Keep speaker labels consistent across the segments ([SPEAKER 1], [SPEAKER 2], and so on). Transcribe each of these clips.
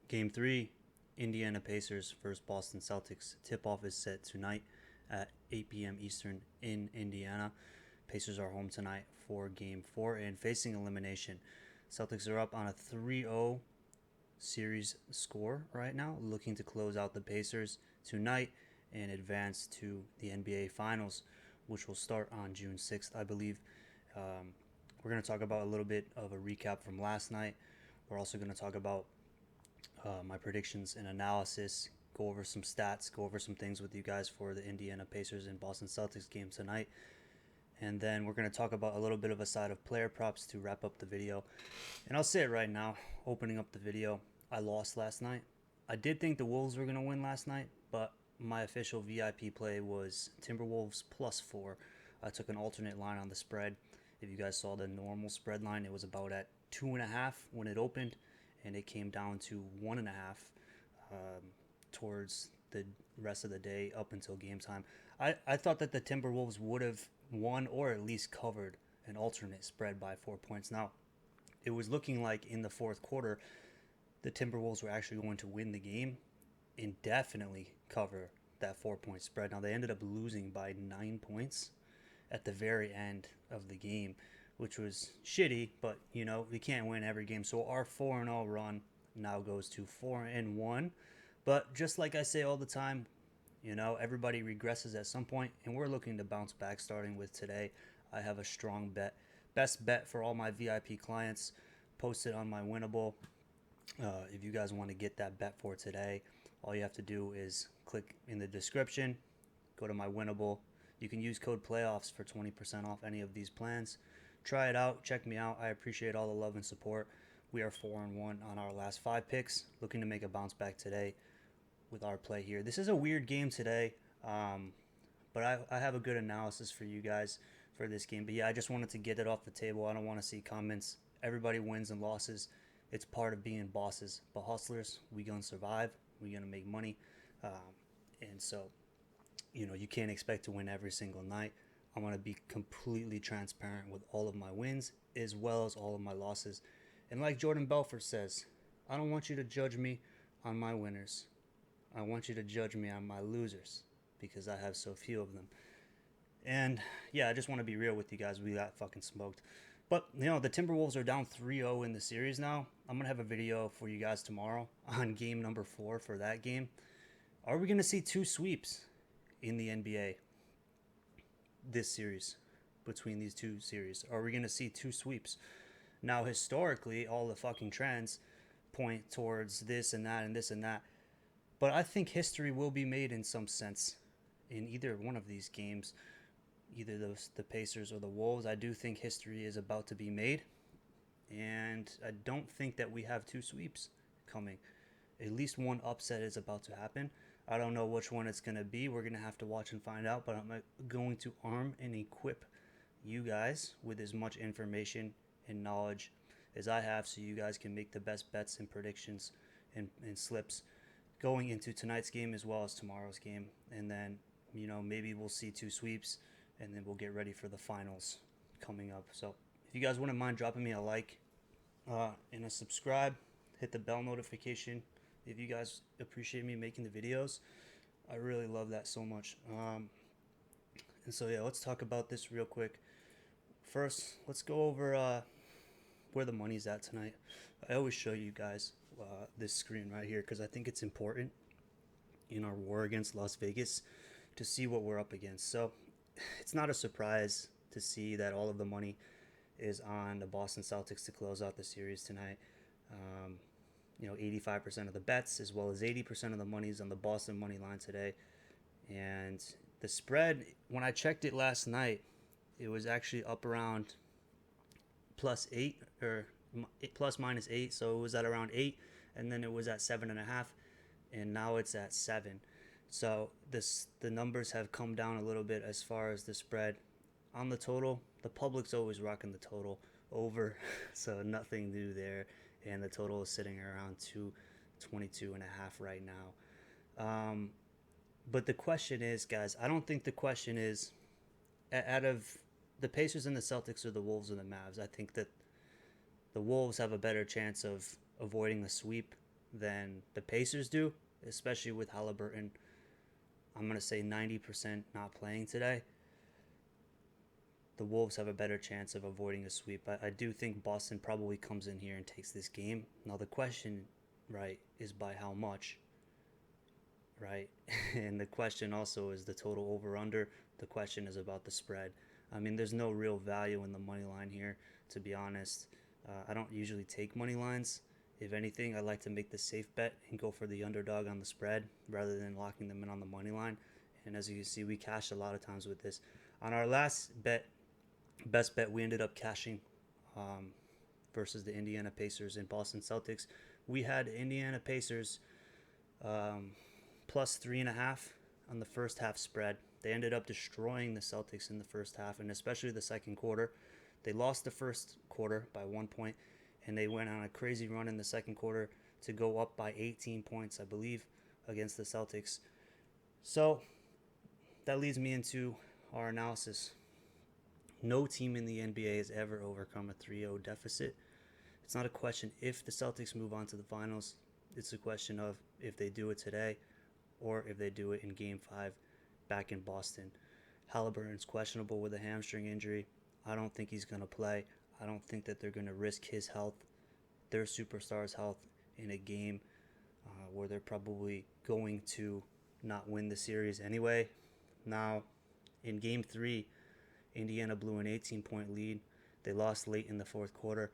[SPEAKER 1] Game 3, Indiana Pacers versus Boston Celtics. Tip-off is set tonight at 8 p.m. Eastern in Indiana. Pacers are home tonight for Game 4 and facing elimination. Celtics are up on a 3-0 series score right now, looking to close out the Pacers tonight and advance to the NBA Finals, which will start on June 6th, I believe. We're going to talk about a little bit of a recap from last night. We're also going to talk about my predictions and analysis, go over some stats, go over some things with you guys for the Indiana Pacers and Boston Celtics game tonight. And then we're going to talk about a little bit of a side of player props to wrap up the video. And I'll say it right now, opening up the video, I lost last night. I did think the Wolves were going to win last night, but my official VIP play was Timberwolves +4. I took an alternate line on the spread. If you guys saw the normal spread line, it was about at 2.5 when it opened, and it came down to 1.5 towards the rest of the day up until game time. I thought that the Timberwolves would have won or at least covered an alternate spread by 4 points. Now, it was looking like in the fourth quarter, the Timberwolves were actually going to win the game and definitely cover that 4 point spread. Now, they ended up losing by 9 points at the very end of the game, which was shitty, but we can't win every game. So our 4-0 run now goes to 4-1. But just like I say all the time, everybody regresses at some point, and we're looking to bounce back starting with today. I have a strong bet. Best bet for all my VIP clients posted on my Winnable. If you guys want to get that bet for today, all you have to do is click in the description, go to my Winnable. You can use code PLAYOFFS for 20% off any of these plans. Try it out. Check me out. I appreciate all the love and support. We are 4-1 on our last 5 picks, looking to make a bounce back today with our play here. This is a weird game today, but I have a good analysis for you guys for this game. But yeah, I just wanted to get it off the table. I don't want to see comments. Everybody wins and losses. It's part of being bosses. But hustlers, we gonna survive. We gonna make money, and so you can't expect to win every single night. I'm gonna be completely transparent with all of my wins as well as all of my losses. And like Jordan Belfort says, I don't want you to judge me on my winners. I want you to judge me on my losers because I have so few of them. And yeah, I just want to be real with you guys. We got fucking smoked. But the Timberwolves are down 3-0 in the series now. I'm gonna have a video for you guys tomorrow on game number 4 for that game. Are we gonna see 2 sweeps in the NBA this series, between these 2 series? Are we gonna see 2 sweeps? Now, historically, all the fucking trends point towards this and that and this and that. But I think history will be made in some sense in either one of these games, either the Pacers or the Wolves. I do think history is about to be made, and I don't think that we have 2 sweeps coming. At least one upset is about to happen. I don't know which one it's going to be. We're going to have to watch and find out, but I'm going to arm and equip you guys with as much information and knowledge as I have so you guys can make the best bets and predictions and slips going into tonight's game as well as tomorrow's game. And then, maybe we'll see 2 sweeps, and then we'll get ready for the finals coming up. So if you guys wouldn't mind dropping me a like and a subscribe, hit the bell notification if you guys appreciate me making the videos. I really love that so much. And so yeah, let's talk about this real quick. First, let's go over where the money's at tonight. I always show you guys this screen right here because I think it's important in our war against Las Vegas to see what we're up against. So it's not a surprise to see that all of the money is on the Boston Celtics to close out the series tonight. 85% of the bets as well as 80% of the money is on the Boston money line today. And the spread, when I checked it last night, it was actually up around +8 or ±8. So it was at around 8, and then it was at 7.5, and now it's at 7. So the numbers have come down a little bit as far as the spread. On the total, the public's always rocking the total over, so nothing new there. And the total is sitting around 222.5 right now. But the question is, guys, I don't think the question is out of the Pacers and the Celtics or the Wolves and the Mavs. I think that the Wolves have a better chance of avoiding a sweep than the Pacers do, especially with Halliburton. I'm going to say 90% not playing today. The Wolves have a better chance of avoiding a sweep. I do think Boston probably comes in here and takes this game. Now, the question, right, is by how much, right? And the question also is the total over under. The question is about the spread. I mean, there's no real value in the money line here, to be honest. I don't usually take money lines. If anything, I like to make the safe bet and go for the underdog on the spread rather than locking them in on the money line. And as you can see, we cashed a lot of times with this. On our last bet, best bet, we ended up cashing um, versus the Indiana Pacers and Boston Celtics. We had Indiana Pacers um, plus 3.5 on the first half spread. They ended up destroying the Celtics in the first half, and especially the second quarter. They lost the first quarter by 1 point, and they went on a crazy run in the second quarter to go up by 18 points, I believe, against the Celtics. So that leads me into our analysis. No team in the NBA has ever overcome a 3-0 deficit. It's not a question if the Celtics move on to the finals. It's a question of if they do it today or if they do it in Game 5 back in Boston. Halliburton's questionable with a hamstring injury. I don't think he's going to play. I don't think that they're going to risk his health, their superstar's health, in a game where they're probably going to not win the series anyway. Now, in Game 3, Indiana blew an 18-point lead. They lost late in the fourth quarter.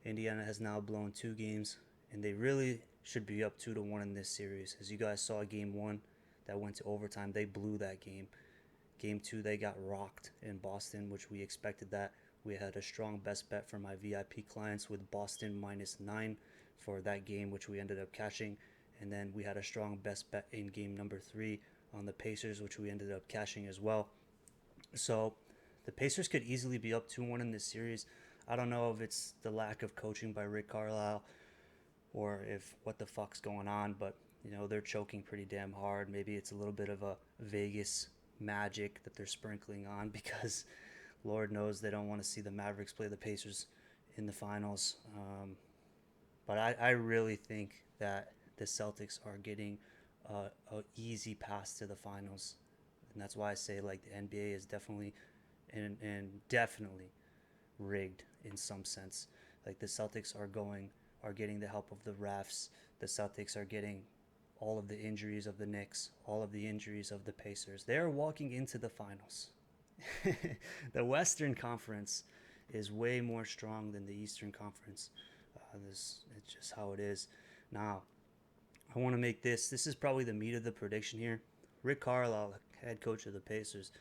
[SPEAKER 1] Indiana has now blown 2 games, and they really should be up 2-1 in this series. As you guys saw, Game 1 that went to overtime, they blew that game. Game 2, they got rocked in Boston, which we expected that. We had a strong best bet for my VIP clients with Boston -9 for that game, which we ended up cashing. And then we had a strong best bet in game number 3 on the Pacers, which we ended up cashing as well. So the Pacers could easily be up 2-1 in this series. I don't know if it's the lack of coaching by Rick Carlisle or if what the fuck's going on, but they're choking pretty damn hard. Maybe it's a little bit of a Vegas magic that they're sprinkling on because Lord knows they don't want to see the Mavericks play the Pacers in the finals. But I really think that the Celtics are getting a easy pass to the finals, and that's why I say like the NBA is definitely and definitely rigged in some sense. Like the Celtics are getting the help of the refs. The Celtics are getting all of the injuries of the Knicks, all of the injuries of the Pacers. They are walking into the finals. The Western Conference is way more strong than the Eastern Conference. It's just how it is. Now, I want to make this is probably the meat of the prediction here. Rick Carlisle, head coach of the Pacers,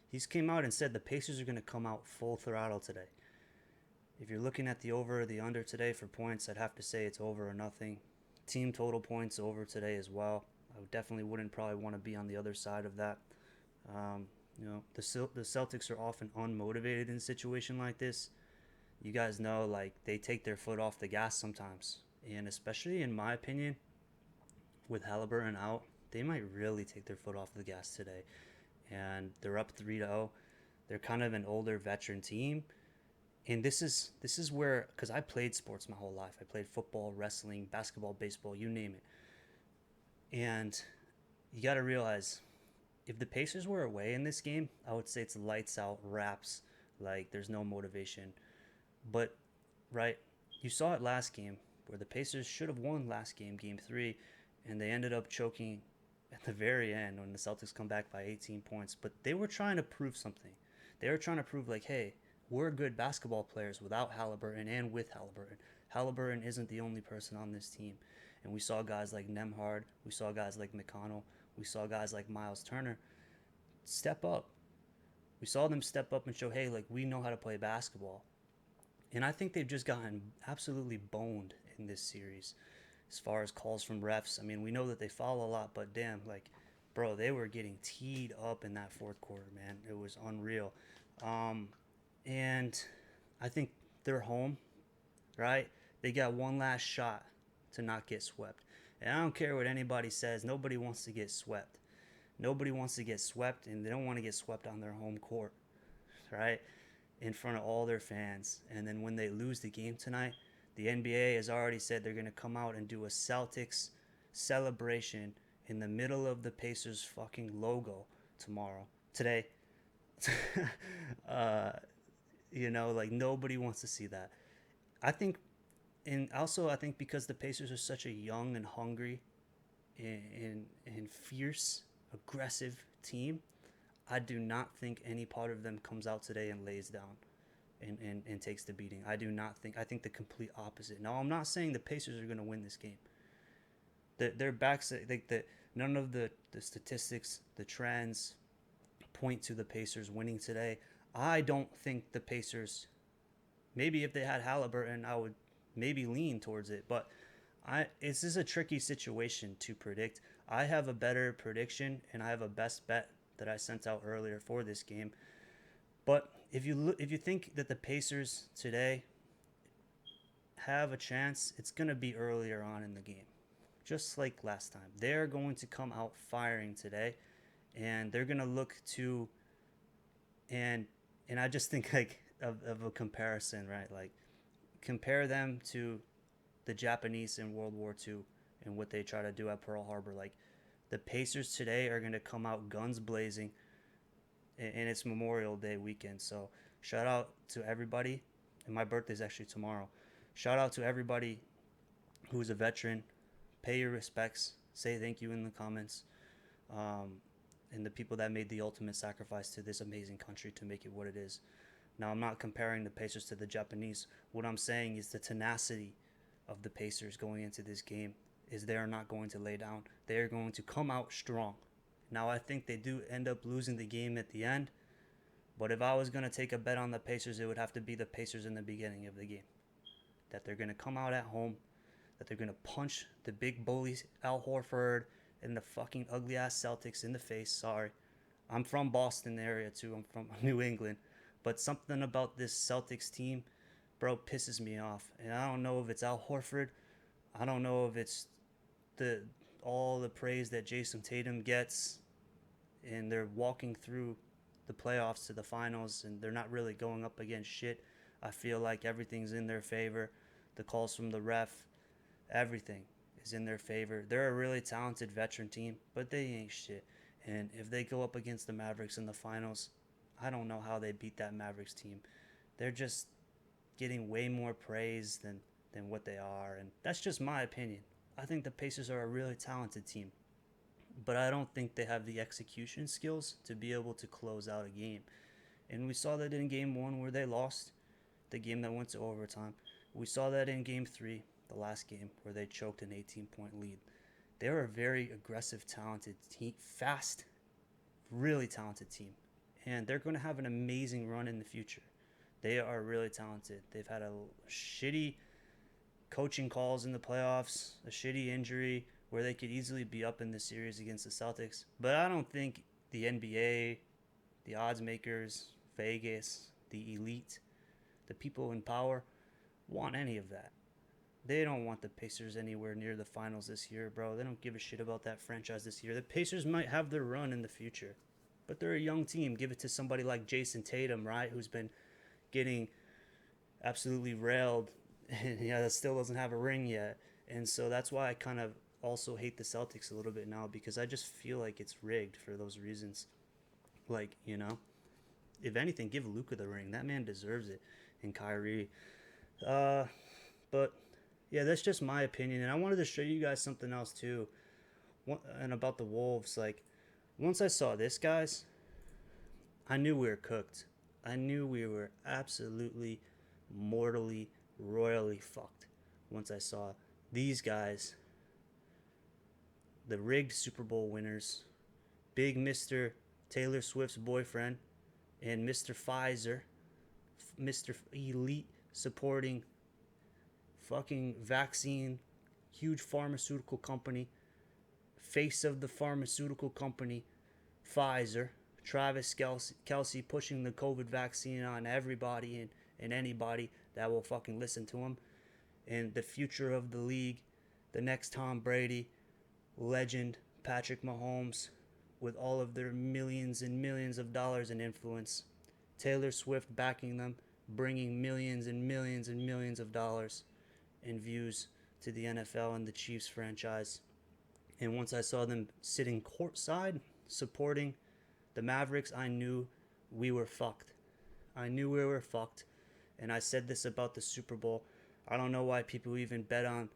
[SPEAKER 1] he's came out and said the Pacers are going to come out full throttle today. If you're looking at the over or the under today for points, I'd have to say it's over or nothing. Team total points over today as well. I definitely wouldn't probably want to be on the other side of that. The Celtics are often unmotivated in a situation like this. You guys know, like, they take their foot off the gas sometimes. And especially in my opinion, with Halliburton out, they might really take their foot off the gas today. And they're up 3-0. They're kind of an older veteran team. And this is where, because I played sports my whole life. I played football, wrestling, basketball, baseball, you name it. And you got to realize, if the Pacers were away in this game, I would say it's lights out, wraps, like there's no motivation. But, right, you saw it last game where the Pacers should have won last game, Game 3, and they ended up choking at the very end when the Celtics come back by 18 points. But they were trying to prove something. They were trying to prove, like, hey, we're good basketball players without Halliburton and with Halliburton. Halliburton isn't the only person on this team. And we saw guys like Nembhard. We saw guys like McConnell. We saw guys like Miles Turner step up. We saw them step up and show, hey, like, we know how to play basketball. And I think they've just gotten absolutely boned in this series as far as calls from refs. I mean, we know that they foul a lot, but damn, like, bro, they were getting teed up in that fourth quarter, man. It was unreal. And I think they're home, right? They got one last shot to not get swept. And I don't care what anybody says. Nobody wants to get swept. Nobody wants to get swept, and they don't want to get swept on their home court, right? In front of all their fans. And then when they lose the game tonight, The NBA has already said they're going to come out and do a Celtics celebration in the middle of the Pacers fucking logo today. uh, like nobody wants to see that. I think, and also I think because the Pacers are such a young and hungry and fierce, aggressive team, I do not think any part of them comes out today and lays down and takes the beating. I think the complete opposite. Now, I'm not saying the Pacers are going to win this game. Their backs, like none of the statistics, the trends point to the Pacers winning today. I don't think the Pacers, maybe if they had Halliburton, I would maybe lean towards it. But this is a tricky situation to predict. I have a better prediction and I have a best bet that I sent out earlier for this game. But if you think that the Pacers today have a chance, it's going to be earlier on in the game. Just like last time. They're going to come out firing today, and they're going to look to and I just think like of a comparison, right? Like compare them to the Japanese in World War II and what they try to do at Pearl Harbor. Like the Pacers today are going to come out guns blazing, and it's Memorial Day weekend. So shout out to everybody, and my birthday's actually tomorrow. Shout out to everybody who's a veteran. Pay your respects. Say thank you in the comments. And the people that made the ultimate sacrifice to this amazing country to make it what it is. Now, I'm not comparing the Pacers to the Japanese. What I'm saying is the tenacity of the Pacers going into this game is they are not going to lay down. They are going to come out strong. Now, I think they do end up losing the game at the end. But if I was going to take a bet on the Pacers, it would have to be the Pacers in the beginning of the game. That they're going to come out at home, that they're going to punch the big bullies, Al Horford, and the fucking ugly-ass Celtics in the face. Sorry. I'm from Boston area, too. I'm from New England. But something about this Celtics team, bro, pisses me off. And I don't know if it's Al Horford. I don't know if it's all the praise that Jason Tatum gets. And they're walking through the playoffs to the finals, and they're not really going up against shit. I feel like everything's in their favor. The calls from the ref, everything is in their favor. They're a really talented veteran team, but they ain't shit. And if they go up against the Mavericks in the finals, I don't know how they beat that Mavericks team. They're just getting way more praise than what they are, and that's just my opinion. I think the Pacers are a really talented team, but I don't think they have the execution skills to be able to close out a game. And we saw that in game 1 where they lost, the game that went to overtime. We saw that in game 3, the last game, where they choked an 18-point lead. They're a very aggressive, talented team, fast, really talented team. And they're going to have an amazing run in the future. They are really talented. They've had a shitty coaching calls in the playoffs, a shitty injury where they could easily be up in the series against the Celtics. But I don't think the NBA, the odds makers, Vegas, the elite, the people in power want any of that. They don't want the Pacers anywhere near the finals this year, bro. They don't give a shit about that franchise this year. The Pacers might have their run in the future, but they're a young team. Give it to somebody like Jason Tatum, right, who's been getting absolutely railed, and that still doesn't have a ring yet. And so that's why I kind of also hate the Celtics a little bit now, because I just feel like it's rigged for those reasons. Like, if anything, give Luka the ring. That man deserves it. And Kyrie. But yeah, that's just my opinion. And I wanted to show you guys something else too. And about the Wolves. Like, once I saw this, guys, I knew we were cooked. I knew we were absolutely, mortally, royally fucked. Once I saw these guys, the rigged Super Bowl winners, big Mr. Taylor Swift's boyfriend, and Mr. Pfizer, Mr. Elite supporting fucking vaccine, huge pharmaceutical company, face of the pharmaceutical company, Pfizer, Travis Kelce pushing the COVID vaccine on everybody and anybody that will fucking listen to him. And the future of the league, the next Tom Brady, legend Patrick Mahomes, with all of their millions and millions of dollars in influence. Taylor Swift backing them, bringing millions and millions and millions of dollars. in views to the NFL and the Chiefs franchise. And once I saw them sitting courtside supporting the Mavericks, I knew we were fucked. I knew we were fucked. And I said this about the Super Bowl. I don't know why people even bet on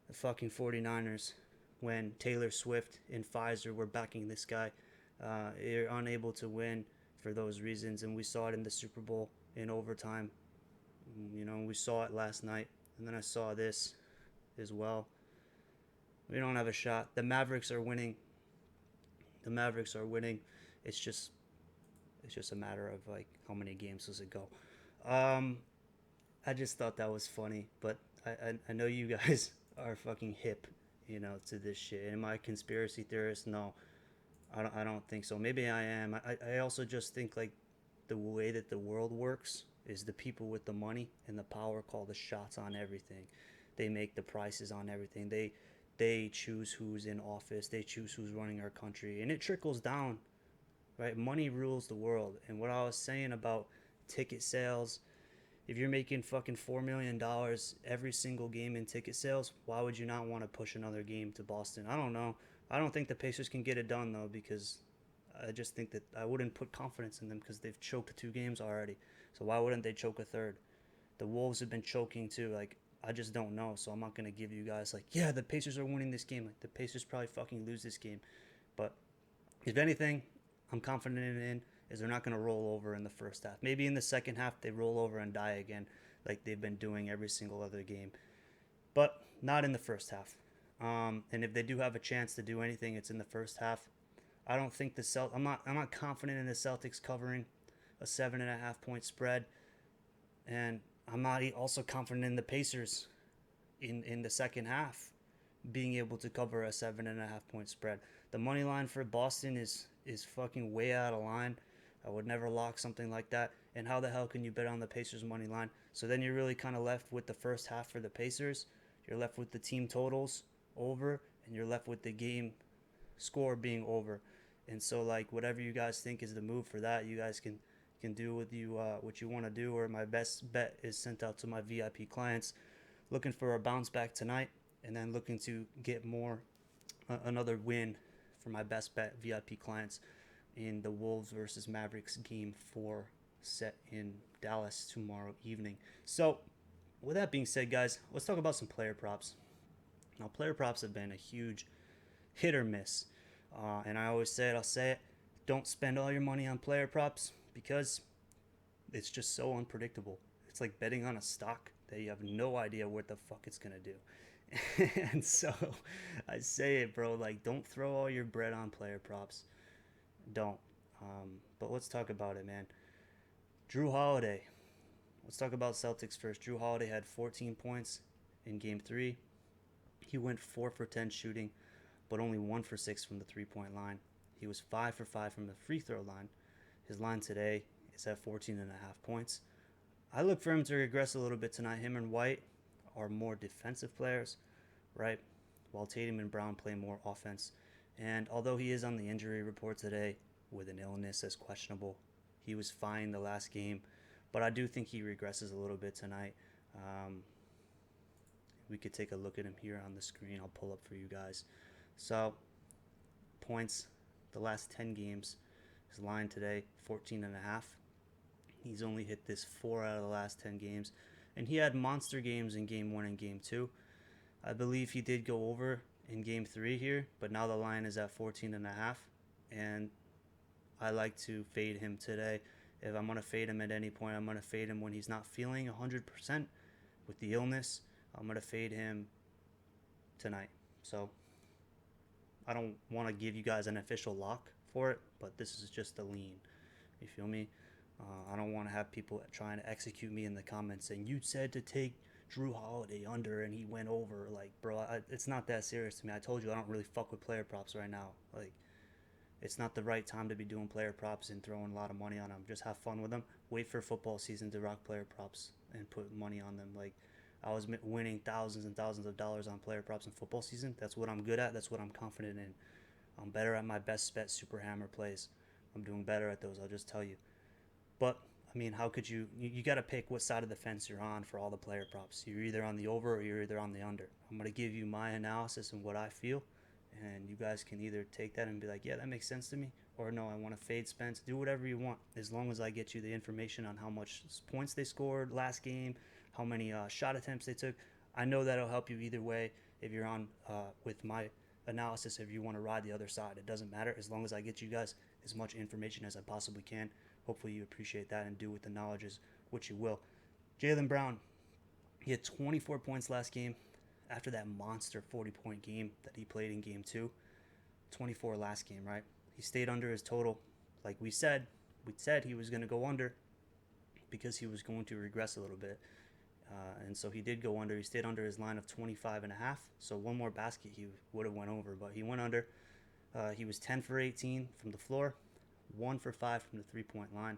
[SPEAKER 1] the fucking 49ers when Taylor Swift and Pfizer were backing this guy. They're unable to win for those reasons, and we saw it in the Super Bowl in overtime. You know, we saw it last night, and then I saw this as well. We don't have a shot. The Mavericks are winning. The Mavericks are winning. It's just a matter of like how many games does it go. Um, I just thought that was funny, but I know you guys are fucking hip, you know, to this shit. Am I a conspiracy theorist? No, I don't think so. Maybe I am. I also just think like the way that the world works is the people with the money and the power call the shots on everything. They make the prices on everything. They choose who's in office. They choose who's running our country, and it trickles down, right? Money rules the world. And what I was saying about ticket sales, if you're making fucking $4 million every single game in ticket sales, why would you not want to push another game to Boston? I don't know. I don't think the Pacers can get it done though, because I just think that I wouldn't put confidence in them because they've choked 2 games already. So why wouldn't they choke a third? The Wolves have been choking too. Like, I just don't know. So I'm not gonna give you guys like, yeah, the Pacers are winning this game. Like, the Pacers probably fucking lose this game. But if anything, I'm confident in is they're not going to roll over in the first half. Maybe in the second half they roll over and die again, like they've been doing every single other game, but not in the first half. And if they do have a chance to do anything, it's in the first half. I don't think I'm not confident in the Celtics covering a 7.5 point spread, and I'm not also confident in the Pacers in the second half being able to cover a 7.5 point spread. The money line for Boston is fucking way out of line. I would never lock something like that. And how the hell can you bet on the Pacers money line? So then you're really kind of left with the first half for the Pacers. You're left with the team totals over, and you're left with the game score being over. And so like whatever you guys think is the move for that, you guys can do with you what you want to do. Or my best bet is sent out to my VIP clients, looking for a bounce back tonight, and then looking to get another win for my best bet VIP clients in the Wolves versus Mavericks game 4 set in Dallas tomorrow evening. So with that being said, guys, let's talk about some player props. Now, player props have been a huge hit or miss. And I always say it, I'll say it, don't spend all your money on player props because it's just so unpredictable. It's like betting on a stock that you have no idea what the fuck it's going to do. And so I say it, bro, like don't throw all your bread on player props. Don't. But let's talk about it, man. Drew Holiday. Let's talk about Celtics first. Drew Holiday had 14 points in game 3. He went 4 for 10 shooting, but only 1 for 6 from the 3-point line. He was 5 for 5 from the free throw line. His line today is at 14.5 points. I look for him to regress a little bit tonight. Him and White are more defensive players, right? While Tatum and Brown play more offense. And although he is on the injury report today with an illness as questionable, he was fine the last game. But I do think he regresses a little bit tonight. We could take a look at him here on the screen. I'll pull up for you guys. So, points, the last 10 games. His line today, 14.5. He's only hit this 4 out of the last 10 games. And he had monster games in game 1 and game 2. I believe he did go over in game 3 here, but now the line is at 14.5. And I like to fade him today. If I'm going to fade him at any point, I'm going to fade him when he's not feeling 100% with the illness. I'm going to fade him tonight. So I don't want to give you guys an official lock for it, but this is just a lean. You feel me? I don't want to have people trying to execute me in the comments saying, you said to take Drew Holiday under and he went over. Like, bro, it's not that serious to me. I told you I don't really fuck with player props right now. Like, it's not the right time to be doing player props and throwing a lot of money on them. Just have fun with them. Wait for football season to rock player props and put money on them. Like, I was winning thousands and thousands of dollars on player props in football season. That's what I'm good at. That's what I'm confident in. I'm better at my best bet super hammer plays. I'm doing better at those, I'll just tell you. But I mean, how could you got to pick what side of the fence you're on for all the player props. You're either on the over or you're either on the under. I'm going to give you my analysis and what I feel, and you guys can either take that and be like, yeah, that makes sense to me, or no, I want to fade Spence. Do whatever you want, as long as I get you the information on how much points they scored last game, how many shot attempts they took. I know that'll help you either way. If you're on with my analysis, if you want to ride the other side, it doesn't matter, as long as I get you guys as much information as I possibly can. Hopefully you appreciate that and do with the knowledge as what you will. Jaylen Brown, he had 24 points last game after that monster 40-point game that he played in game 2. 24 last game, right? He stayed under his total. Like we said he was going to go under because he was going to regress a little bit. And so he did go under. He stayed under his line of 25 and a half. So one more basket he would have went over, but he went under. He was 10 for 18 from the floor, 1 for 5 from the three-point line.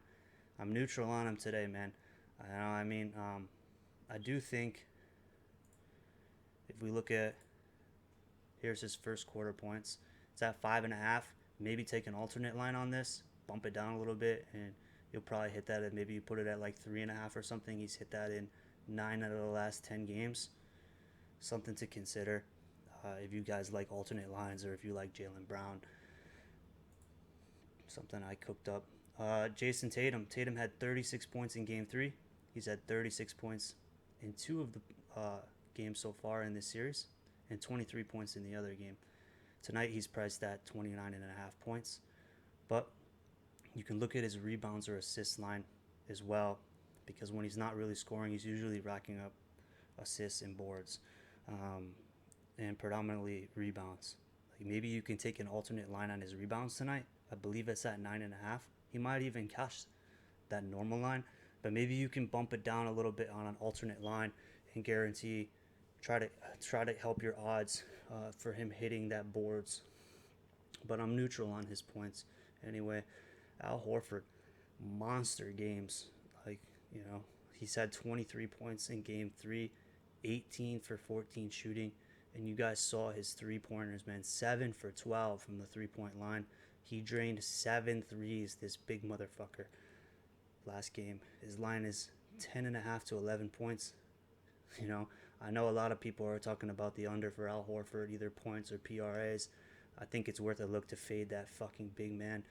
[SPEAKER 1] I'm neutral on him today, man. I do think if we look at, here's his first quarter points. It's at 5.5. Maybe take an alternate line on this, bump it down a little bit, and you'll probably hit that at, maybe you put it at like 3.5 or something. He's hit that in 9 out of the last 10 games. Something to consider if you guys like alternate lines, or if you like Jaylen Brown. Something I cooked up. Jason Tatum. Tatum had 36 points in Game 3. He's had 36 points in 2 of the games so far in this series, and 23 points in the other game. Tonight he's priced at 29.5 points. But you can look at his rebounds or assists line as well, because when he's not really scoring, he's usually racking up assists and boards, and predominantly rebounds. Like maybe you can take an alternate line on his rebounds tonight. I believe it's at 9.5. He might even cash that normal line, but maybe you can bump it down a little bit on an alternate line and guarantee try to help your odds for him hitting that boards. But I'm neutral on his points anyway. Al Horford, monster games. Like, he's had 23 points in Game 3, 18 for 14 shooting, and you guys saw his three-pointers, man. 7 for 12 from the three-point line. He drained 7 threes, this big motherfucker, last game. His line is 10.5 to 11 points. I know a lot of people are talking about the under for Al Horford, either points or PRAs. I think it's worth a look to fade that fucking big man.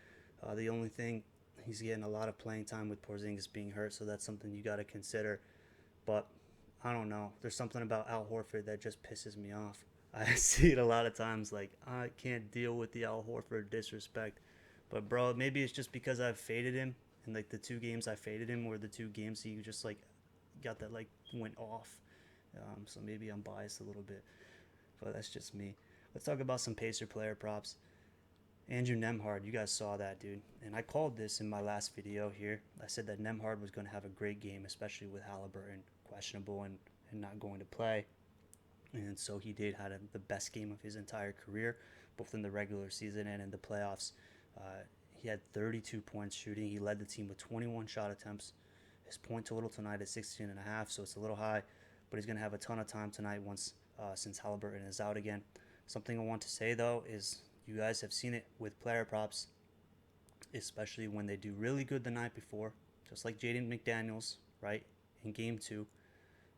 [SPEAKER 1] The only thing, he's getting a lot of playing time with Porzingis being hurt, so that's something you got to consider. But I don't know. There's something about Al Horford that just pisses me off. I see it a lot of times. Like, I can't deal with the Al Horford disrespect. But, bro, maybe it's just because I've faded him. And, like, the 2 games I faded him were the 2 games he just, like, got that, like, went off. So maybe I'm biased a little bit. But that's just me. Let's talk about some Pacer player props. Andrew Nembhard, you guys saw that, dude. And I called this in my last video here. I said that Nembhard was going to have a great game, especially with Halliburton questionable and not going to play. And so he did had the best game of his entire career, both in the regular season and in the playoffs. He had 32 points shooting. He led the team with 21 shot attempts. His point total tonight is 16.5, so it's a little high. But he's going to have a ton of time tonight since Halliburton is out again. Something I want to say, though, is you guys have seen it with player props, especially when they do really good the night before, just like Jaden McDaniels, right, in Game 2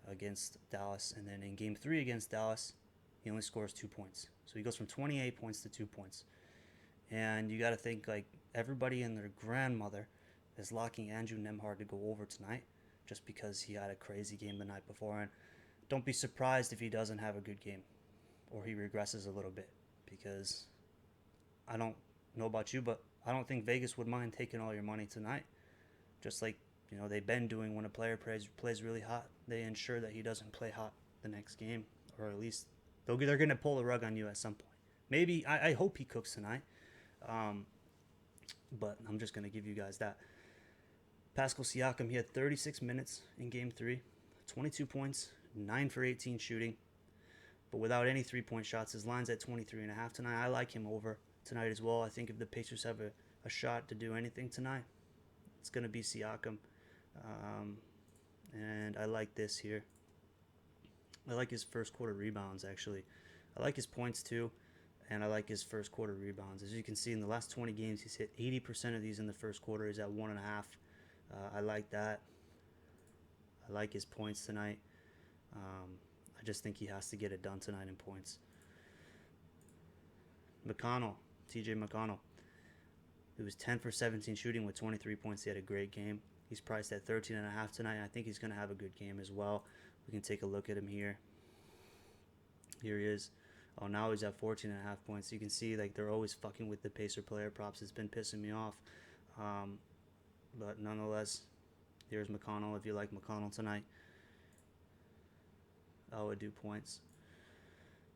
[SPEAKER 1] against Dallas. And then in Game 3 against Dallas, he only scores 2 points. So he goes from 28 points to 2 points. And you got to think, like, everybody and their grandmother is locking Andrew Nembhard to go over tonight just because he had a crazy game the night before. And don't be surprised if he doesn't have a good game or he regresses a little bit, because I don't know about you, but I don't think Vegas would mind taking all your money tonight. Just like, they've been doing when a player plays really hot. They ensure that he doesn't play hot the next game, or at least they're going to pull the rug on you at some point. Maybe, I hope he cooks tonight, but I'm just going to give you guys that. Pascal Siakam, he had 36 minutes in Game 3, 22 points, 9 for 18 shooting, but without any three-point shots. His line's at 23.5 tonight. I like him over tonight as well. I think if the Pacers have a shot to do anything tonight, it's going to be Siakam. And I like this here. I like his first quarter rebounds, actually. I like his points, too, and I like his first quarter rebounds. As you can see, in the last 20 games, he's hit 80% of these in the first quarter. He's at 1.5. I like that. I like his points tonight. I just think he has to get it done tonight in points. McConnell, TJ McConnell. He was 10 for 17 shooting with 23 points. He had a great game. He's priced at 13.5 tonight. I think he's going to have a good game as well. We can take a look at him here. Here he is. Oh, now he's at 14.5 points. You can see like they're always fucking with the Pacer player props. It's been pissing me off. But nonetheless, here's McConnell if you like McConnell tonight. I would do points.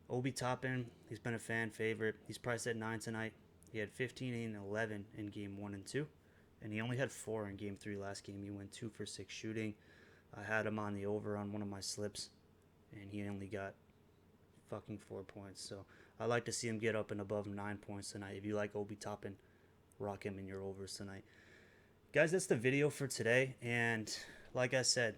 [SPEAKER 1] Obi Toppin, he's been a fan favorite. He's priced at 9 tonight. He had 15 and 11 in game 1 and 2. And he only had 4 in game 3 last game. He went 2 for 6 shooting. I had him on the over on one of my slips. And he only got fucking 4 points. So I like to see him get up and above 9 points tonight. If you like Obi Toppin, rock him in your overs tonight. Guys, that's the video for today. And like I said,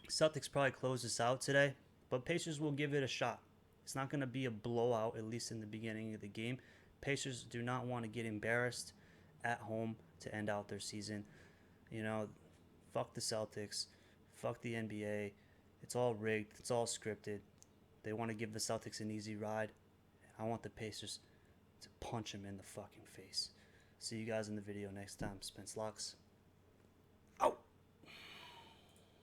[SPEAKER 1] Celtics probably close this out today. But Pacers will give it a shot. It's not going to be a blowout, at least in the beginning of the game. Pacers do not want to get embarrassed at home to end out their season. You know, fuck the Celtics. Fuck the NBA. It's all rigged. It's all scripted. They want to give the Celtics an easy ride. I want the Pacers to punch them in the fucking face. See you guys in the video next time. Spence Locks.